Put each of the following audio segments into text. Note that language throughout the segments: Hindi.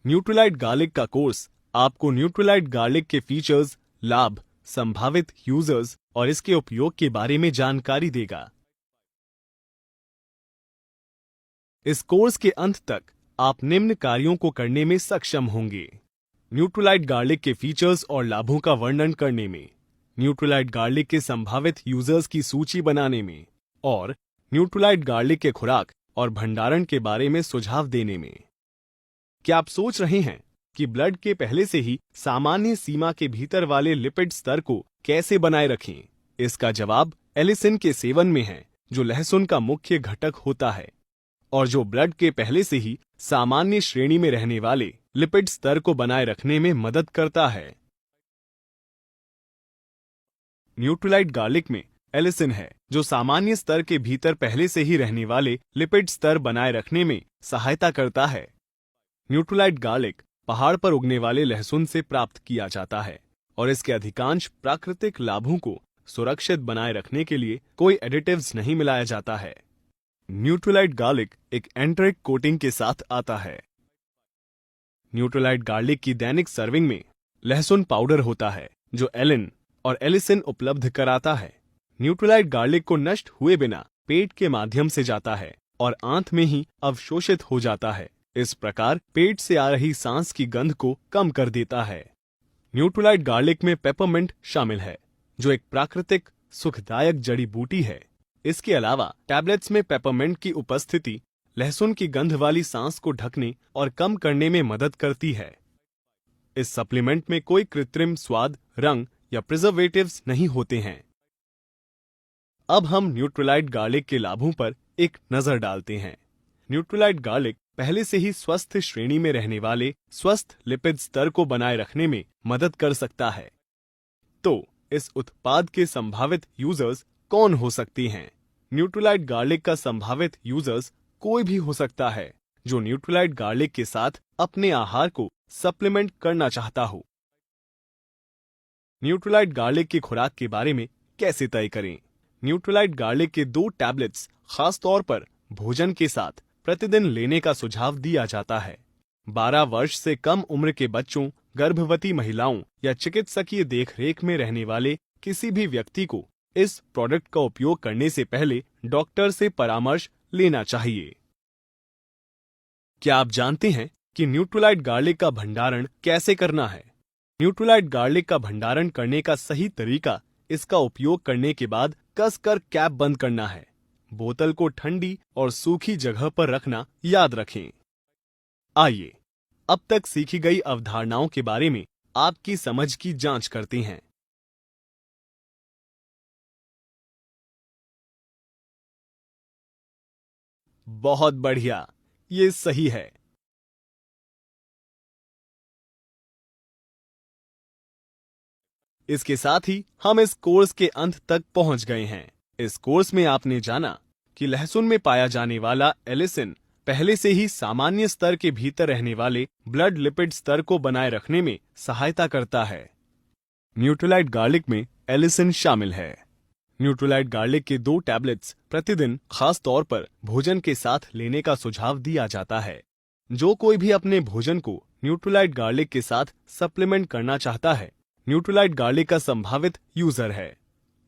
न्यूट्रीलाइट गार्लिक का कोर्स आपको न्यूट्रीलाइट गार्लिक के फीचर्स, लाभ, संभावित यूजर्स और इसके उपयोग के बारे में जानकारी देगा। इस कोर्स के अंत तक आप निम्न कार्यों को करने में सक्षम होंगे: न्यूट्रीलाइट गार्लिक के फीचर्स और लाभों का वर्णन करने में, न्यूट्रीलाइट गार्लिक के संभावित यूजर्स की सूची बनाने में और न्यूट्रीलाइट गार्लिक के खुराक और भंडारण के बारे में सुझाव देने में। क्या आप सोच रहे हैं कि ब्लड के पहले से ही सामान्य सीमा के भीतर वाले लिपिड स्तर को कैसे बनाए रखें? इसका जवाब एलिसिन के सेवन में है, जो लहसुन का मुख्य घटक होता है और जो ब्लड के पहले से ही सामान्य श्रेणी में रहने वाले लिपिड स्तर को बनाए रखने में मदद करता है। न्यूट्रीलाइट गार्लिक में एलिसिन है, जो सामान्य स्तर के भीतर पहले से ही रहने वाले लिपिड स्तर बनाए रखने में सहायता करता है। न्यूट्रीलाइट गार्लिक पहाड़ पर उगने वाले लहसुन से प्राप्त किया जाता है और इसके अधिकांश प्राकृतिक लाभों को सुरक्षित बनाए रखने के लिए कोई एडिटिव्स नहीं मिलाया जाता है। न्यूट्रीलाइट गार्लिक एक एंटरिक कोटिंग के साथ आता है। न्यूट्रीलाइट गार्लिक की दैनिक सर्विंग में लहसुन पाउडर होता है, जो एलिन और एलिसिन उपलब्ध कराता है। न्यूट्रीलाइट गार्लिक को नष्ट हुए बिना पेट के माध्यम से जाता है और आंत में ही अवशोषित हो जाता है। इस प्रकार पेट से आ रही सांस की गंध को कम कर देता है। न्यूट्रीलाइट गार्लिक में पेपरमिंट शामिल है, जो एक प्राकृतिक सुखदायक जड़ी बूटी है। इसके अलावा टैबलेट्स में पेपरमिंट की उपस्थिति लहसुन की गंध वाली सांस को ढकने और कम करने में मदद करती है। इस सप्लीमेंट में कोई कृत्रिम स्वाद, रंग या प्रिजर्वेटिव्स नहीं होते हैं। अब हम न्यूट्रीलाइट गार्लिक के लाभों पर एक नजर डालते हैं। न्यूट्रीलाइट गार्लिक पहले से ही स्वस्थ श्रेणी में रहने वाले स्वस्थ लिपिड स्तर को बनाए रखने में मदद कर सकता है। तो इस उत्पाद के संभावित यूजर्स कौन हो सकते हैं? न्यूट्रीलाइट गार्लिक का संभावित यूजर्स कोई भी हो सकता है जो न्यूट्रीलाइट गार्लिक के साथ अपने आहार को सप्लीमेंट करना चाहता हो। न्यूट्रीलाइट गार्लिक की खुराक के बारे में कैसे तय करें? न्यूट्रीलाइट गार्लिक के 2 टैबलेट्स खास तौर पर भोजन के साथ प्रतिदिन लेने का सुझाव दिया जाता है। 12 वर्ष से कम उम्र के बच्चों, गर्भवती महिलाओं या चिकित्सकीय देखरेख में रहने वाले किसी भी व्यक्ति को इस प्रोडक्ट का उपयोग करने से पहले डॉक्टर से परामर्श लेना चाहिए। क्या आप जानते हैं कि न्यूट्रीलाइट गार्लिक का भंडारण कैसे करना है? न्यूट्रीलाइट गार्लिक का भंडारण करने का सही तरीका इसका उपयोग करने के बाद कसकर कैप बंद करना है। बोतल को ठंडी और सूखी जगह पर रखना याद रखें। आइए अब तक सीखी गई अवधारणाओं के बारे में आपकी समझ की जांच करते हैं। बहुत बढ़िया, ये सही है। इसके साथ ही हम इस कोर्स के अंत तक पहुंच गए हैं। इस कोर्स में आपने जाना कि लहसुन में पाया जाने वाला एलिसिन पहले से ही सामान्य स्तर के भीतर रहने वाले ब्लड लिपिड स्तर को बनाए रखने में सहायता करता है। न्यूट्रीलाइट गार्लिक में एलिसिन शामिल है। न्यूट्रीलाइट गार्लिक के 2 टैबलेट्स प्रतिदिन खास तौर पर भोजन के साथ लेने का सुझाव दिया जाता है। जो कोई भी अपने भोजन को न्यूट्रीलाइट गार्लिक के साथ सप्लीमेंट करना चाहता है, न्यूट्रीलाइट गार्लिक का संभावित यूजर है।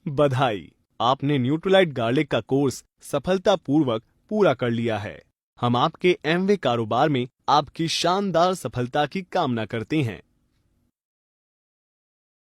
बधाई, आपने न्यूट्रीलाइट गार्लिक का कोर्स सफलतापूर्वक पूरा कर लिया है। हम आपके एमवे कारोबार में आपकी शानदार सफलता की कामना करते हैं।